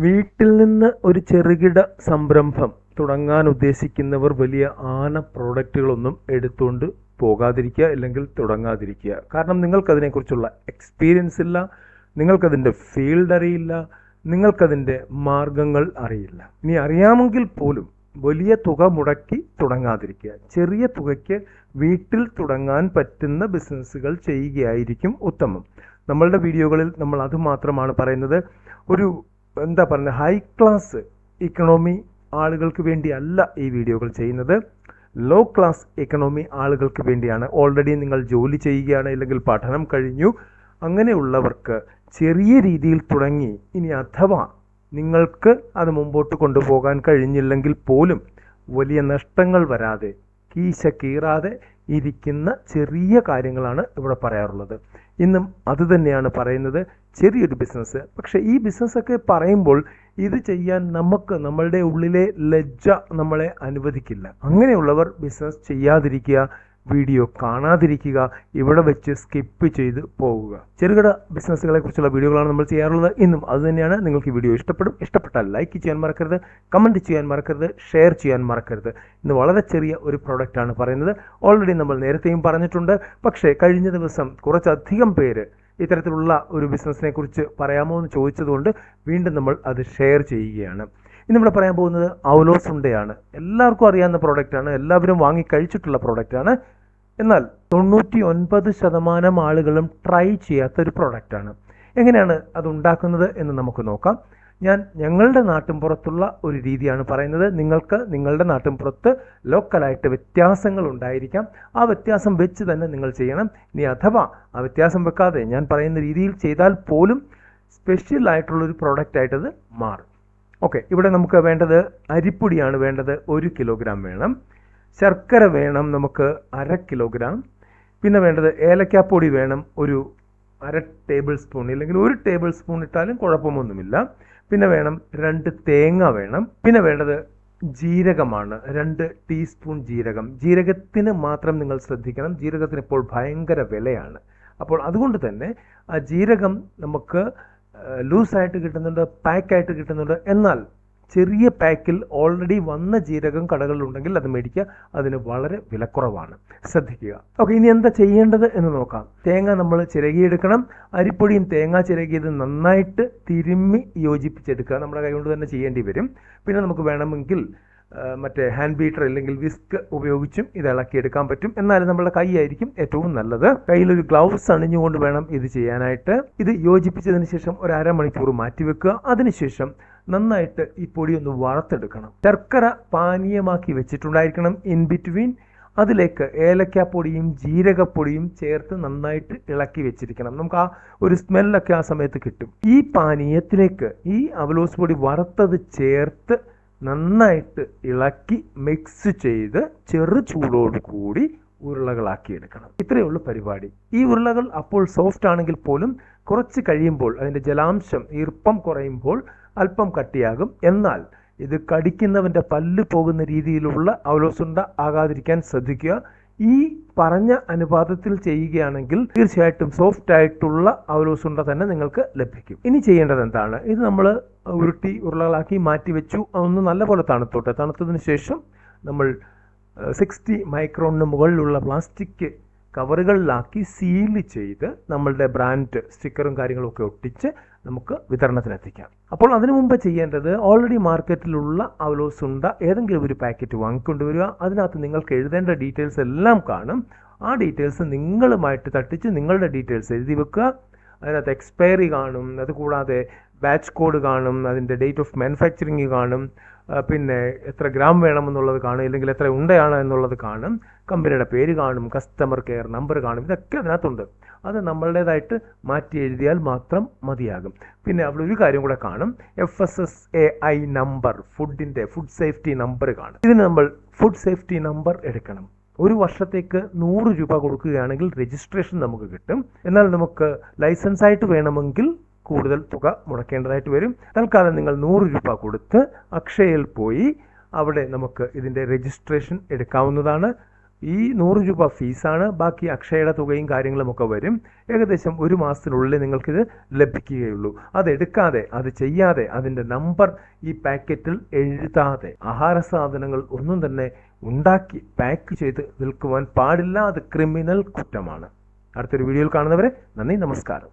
വീട്ടിൽ നിന്ന് ഒരു ചെറുകിട സംരംഭം തുടങ്ങാൻ ഉദ്ദേശിക്കുന്നവർ വലിയ പ്രോഡക്റ്റുകളൊന്നും എടുത്തുകൊണ്ട് പോകാതിരിക്കുക, അല്ലെങ്കിൽ തുടങ്ങാതിരിക്കുക. കാരണം നിങ്ങൾക്കതിനെക്കുറിച്ചുള്ള എക്സ്പീരിയൻസ് ഇല്ല, നിങ്ങൾക്കതിൻ്റെ ഫീൽഡ് അറിയില്ല, നിങ്ങൾക്കതിൻ്റെ മാർഗങ്ങൾ അറിയില്ല. ഇനി അറിയാമെങ്കിൽ പോലും വലിയ തുക മുടക്കി തുടങ്ങാതിരിക്കുക. ചെറിയ തുകയ്ക്ക് വീട്ടിൽ തുടങ്ങാൻ പറ്റുന്ന ബിസിനസ്സുകൾ ചെയ്യുകയായിരിക്കും ഉത്തമം. നമ്മളുടെ വീഡിയോകളിൽ നമ്മൾ അത് മാത്രമാണ് പറയുന്നത്. ഒരു ഹൈ ക്ലാസ് ഇക്കണോമി ആളുകൾക്ക് വേണ്ടിയല്ല ഈ വീഡിയോകൾ ചെയ്യുന്നത്. ലോ ക്ലാസ് ഇക്കണോമി ആളുകൾക്ക് വേണ്ടിയാണ്. ഓൾറെഡി നിങ്ങൾ ജോലി ചെയ്യുകയാണ്, അല്ലെങ്കിൽ പഠനം കഴിഞ്ഞു, അങ്ങനെയുള്ളവർക്ക് ചെറിയ രീതിയിൽ തുടങ്ങി ഇനി അഥവാ നിങ്ങൾക്ക് അത് മുമ്പോട്ട് കൊണ്ടുപോകാൻ കഴിഞ്ഞില്ലെങ്കിൽ പോലും വലിയ നഷ്ടങ്ങൾ വരാതെ, കീശ കീറാതെ ഇരിക്കുന്ന ചെറിയ കാര്യങ്ങളാണ് ഇവിടെ പറയാറുള്ളത്. ഇന്നും അതുതന്നെയാണ് പറയുന്നത്. ചെറിയൊരു ബിസിനസ്. പക്ഷെ ഈ ബിസിനസ്സൊക്കെ പറയുമ്പോൾ ഇത് ചെയ്യാൻ നമ്മളുടെ ഉള്ളിലെ ലജ്ജ നമ്മളെ അനുവദിക്കില്ല. അങ്ങനെയുള്ളവർ ബിസിനസ് ചെയ്യാതിരിക്കുക, വീഡിയോ കാണാതിരിക്കുക, ഇവിടെ വെച്ച് സ്കിപ്പ് ചെയ്ത് പോവുക. ചെറുകിട ബിസിനസ്സുകളെ കുറിച്ചുള്ള വീഡിയോകളാണ് നമ്മൾ ചെയ്യാറുള്ളത്. ഇന്നും അതുതന്നെയാണ്. നിങ്ങൾക്ക് ഈ വീഡിയോ ഇഷ്ടപ്പെട്ടാൽ ലൈക്ക് ചെയ്യാൻ മറക്കരുത്, കമൻറ്റ് ചെയ്യാൻ മറക്കരുത്, ഷെയർ ചെയ്യാൻ മറക്കരുത്. ഇന്ന് വളരെ ചെറിയ ഒരു പ്രോഡക്റ്റാണ് പറയുന്നത്. ഓൾറെഡി നമ്മൾ നേരത്തെയും പറഞ്ഞിട്ടുണ്ട്. പക്ഷേ കഴിഞ്ഞ ദിവസം കുറച്ചധികം പേര് ഇത്തരത്തിലുള്ള ഒരു ബിസിനസ്സിനെ കുറിച്ച് പറയാമോ എന്ന് ചോദിച്ചതുകൊണ്ട് വീണ്ടും നമ്മൾ അത് ഷെയർ ചെയ്യുകയാണ്. ഇന്ന് ഇവിടെ പറയാൻ പോകുന്നത് അവലോസ് ഉണ്ടയാണ്. എല്ലാവർക്കും അറിയാവുന്ന പ്രോഡക്റ്റാണ്, എല്ലാവരും വാങ്ങി കഴിച്ചിട്ടുള്ള പ്രോഡക്റ്റാണ്. എന്നാൽ 99% ആളുകളും ട്രൈ ചെയ്യാത്ത ഒരു പ്രോഡക്റ്റാണ്. എങ്ങനെയാണ് അത് ഉണ്ടാക്കുന്നത് എന്ന് നമുക്ക് നോക്കാം. ഞങ്ങളുടെ നാട്ടിൻപുറത്തുള്ള ഒരു രീതിയാണ് പറയുന്നത്. നിങ്ങൾക്ക് നിങ്ങളുടെ നാട്ടിൻപുറത്ത് ലോക്കലായിട്ട് വ്യത്യാസങ്ങൾ ഉണ്ടായിരിക്കാം. ആ വ്യത്യാസം വെച്ച് തന്നെ നിങ്ങൾ ചെയ്യണം. ഇനി അഥവാ ആ വ്യത്യാസം വെക്കാതെ ഞാൻ പറയുന്ന രീതിയിൽ ചെയ്താൽ പോലും സ്പെഷ്യൽ ആയിട്ടുള്ളൊരു പ്രോഡക്റ്റായിട്ടത് മാറും. ഓക്കെ, ഇവിടെ നമുക്ക് വേണ്ടത് അരിപ്പൊടിയാണ് വേണ്ടത്. 1 കിലോഗ്രാം വേണം. ശർക്കര വേണം നമുക്ക് 1/2 കിലോഗ്രാം. പിന്നെ വേണ്ടത് ഏലക്കാപ്പൊടി വേണം ഒരു 1/2 ടേബിൾ സ്പൂൺ, അല്ലെങ്കിൽ 1 ടേബിൾ സ്പൂൺ ഇട്ടാലും കുഴപ്പമൊന്നുമില്ല. പിന്നെ വേണം 2 തേങ്ങ വേണം. പിന്നെ വേണ്ടത് ജീരകമാണ്, 2 ടീസ്പൂൺ ജീരകം. ജീരകത്തിന് മാത്രം നിങ്ങൾ ശ്രദ്ധിക്കണം. ജീരകത്തിന് ഇപ്പോൾ ഭയങ്കര വിലയാണ്. അപ്പോൾ അതുകൊണ്ട് തന്നെ ആ ജീരകം നമുക്ക് ലൂസായിട്ട് കിട്ടുന്നുണ്ട്, പാക്കായിട്ട് കിട്ടുന്നുണ്ട്. എന്നാൽ ചെറിയ പാക്കിൽ ഓൾറെഡി വന്ന ജീരകം കടകളിലുണ്ടെങ്കിൽ അത് മേടിക്കുക. അതിന് വളരെ വിലക്കുറവാണ്, ശ്രദ്ധിക്കുക. ഓക്കെ, ഇനി എന്താ ചെയ്യേണ്ടത് എന്ന് നോക്കാം. തേങ്ങ നമ്മൾ ചിരകിയെടുക്കണം. അരിപ്പൊടിയും തേങ്ങ ചിരകിയത് നന്നായിട്ട് തിരുമ്മി യോജിപ്പിച്ചെടുക്കുക. നമ്മുടെ കൈകൊണ്ട് തന്നെ ചെയ്യേണ്ടി വരും. പിന്നെ നമുക്ക് വേണമെങ്കിൽ മറ്റേ ഹാൻഡ് ബീറ്റർ അല്ലെങ്കിൽ വിസ്ക് ഉപയോഗിച്ചും ഇത് ഇളക്കിയെടുക്കാൻ പറ്റും. എന്നാലും നമ്മുടെ കൈ ആയിരിക്കും ഏറ്റവും നല്ലത്. കയ്യിലൊരു ഗ്ലൗസ് അണിഞ്ഞുകൊണ്ട് വേണം ഇത് ചെയ്യാനായിട്ട്. ഇത് യോജിപ്പിച്ചതിന് ശേഷം ഒരു 1/2 മണിക്കൂർ മാറ്റിവെക്കുക. അതിനുശേഷം നന്നായിട്ട് ഈ പൊടി ഒന്ന് വറുത്തെടുക്കണം. ശർക്കര പാനീയമാക്കി വെച്ചിട്ടുണ്ടായിരിക്കണം ഇൻ ബിറ്റ്വീൻ. അതിലേക്ക് ഏലക്കാപ്പൊടിയും ജീരകപ്പൊടിയും ചേർത്ത് നന്നായിട്ട് ഇളക്കി വെച്ചിരിക്കണം. നമുക്ക് ആ ഒരു സ്മെല്ലൊക്കെ ആ സമയത്ത് കിട്ടും. ഈ പാനീയത്തിലേക്ക് ഈ അവലോസ് പൊടി വറുത്തത് ചേർത്ത് നന്നായിട്ട് ഇളക്കി മിക്സ് ചെയ്ത് ചെറു ചൂടോട് കൂടി ഉരുളകളാക്കിയെടുക്കണം. ഇത്രയേ ഉള്ളൂ പരിപാടി. ഈ ഉരുളകൾ അപ്പോൾ സോഫ്റ്റ് ആണെങ്കിൽ പോലും കുറച്ച് കഴിയുമ്പോൾ അതിൻ്റെ ജലാംശം, ഈർപ്പം കുറയുമ്പോൾ അല്പം കട്ടിയാകും. എന്നാൽ ഇത് കടിക്കുന്നവൻ്റെ പല്ല് പോകുന്ന രീതിയിലുള്ള അവലോസുണ്ട ആകാതിരിക്കാൻ ശ്രദ്ധിക്കുക. ഈ പറഞ്ഞ അനുപാതത്തിൽ ചെയ്യുകയാണെങ്കിൽ തീർച്ചയായിട്ടും സോഫ്റ്റ് ആയിട്ടുള്ള അവലോസുണ്ട തന്നെ നിങ്ങൾക്ക് ലഭിക്കും. ഇനി ചെയ്യേണ്ടത് എന്താണ്? ഇത് നമ്മൾ ഉരുട്ടി ഉരുളകളാക്കി മാറ്റി വെച്ചു. ഒന്ന് നല്ലപോലെ തണുത്തോട്ടെ. തണുത്തതിന് ശേഷം നമ്മൾ 60 മൈക്രോണിന് മുകളിലുള്ള പ്ലാസ്റ്റിക് കവറുകളിലാക്കി സീൽ ചെയ്ത് നമ്മളുടെ ബ്രാൻഡ് സ്റ്റിക്കറും കാര്യങ്ങളൊക്കെ ഒട്ടിച്ച് നമുക്ക് വിതരണത്തിനെത്തിക്കാം. അപ്പോൾ അതിനു മുമ്പ് ചെയ്യേണ്ടത് ഓൾറെഡി മാർക്കറ്റിലുള്ള അവലോസുണ്ട ഏതെങ്കിലും ഒരു പാക്കറ്റ് വാങ്ങിക്കൊണ്ടുവരിക. അതിനകത്ത് നിങ്ങൾക്ക് എഴുതേണ്ട ഡീറ്റെയിൽസ് എല്ലാം കാണും. ആ ഡീറ്റെയിൽസ് നിങ്ങളുമായിട്ട് തട്ടിച്ച് നിങ്ങളുടെ ഡീറ്റെയിൽസ് എഴുതി വെക്കുക. അതിനകത്ത് എക്സ്പയറി കാണും, അതുകൂടാതെ ബാച്ച് കോഡ് കാണും, അതിൻ്റെ ഡേറ്റ് ഓഫ് മാനുഫാക്ചറിങ് കാണും, പിന്നെ എത്ര ഗ്രാം വേണമെന്നുള്ളത് കാണും, ഇല്ലെങ്കിൽ എത്ര ഉണ്ടയാണ് എന്നുള്ളത് കാണും, കമ്പനിയുടെ പേര് കാണും, കസ്റ്റമർ കെയർ നമ്പർ കാണും. ഇതൊക്കെ അതിനകത്തുണ്ട്. അത് നമ്മളുടേതായിട്ട് മാറ്റി എഴുതിയാൽ മാത്രം മതിയാകും. പിന്നെ അവിടെ ഒരു കാര്യം കൂടെ കാണും, FSSAI number, food safety number കാണും. ഇതിന് നമ്മൾ ഫുഡ് സേഫ്റ്റി നമ്പർ എടുക്കണം. 1 വർഷത്തേക്ക് 100 രൂപ കൊടുക്കുകയാണെങ്കിൽ രജിസ്ട്രേഷൻ നമുക്ക് കിട്ടും. എന്നാൽ നമുക്ക് ലൈസൻസായിട്ട് വേണമെങ്കിൽ കൂടുതൽ തുക മുടക്കേണ്ടതായിട്ട് വരും. തൽക്കാലം നിങ്ങൾ 100 രൂപ കൊടുത്ത് അക്ഷയയിൽ പോയി അവിടെ നമുക്ക് ഇതിൻ്റെ രജിസ്ട്രേഷൻ എടുക്കാവുന്നതാണ്. ഈ 100 രൂപ ഫീസാണ്. ബാക്കി അക്ഷയയുടെ തുകയും കാര്യങ്ങളുമൊക്കെ വരും. ഏകദേശം 1 മാസത്തിനുള്ളിൽ നിങ്ങൾക്കിത് ലഭിക്കുകയുള്ളൂ. അതെടുക്കാതെ, അത് ചെയ്യാതെ, അതിൻ്റെ നമ്പർ ഈ പാക്കറ്റിൽ എഴുതാതെ ആഹാര സാധനങ്ങൾ ഒന്നും തന്നെ ഉണ്ടാക്കി പാക്ക് ചെയ്ത് വിൽക്കുവാൻ പാടില്ല. അത് ക്രിമിനൽ കുറ്റമാണ്. അടുത്തൊരു വീഡിയോയിൽ കാണുന്നവരെ നന്ദി, നമസ്കാരം.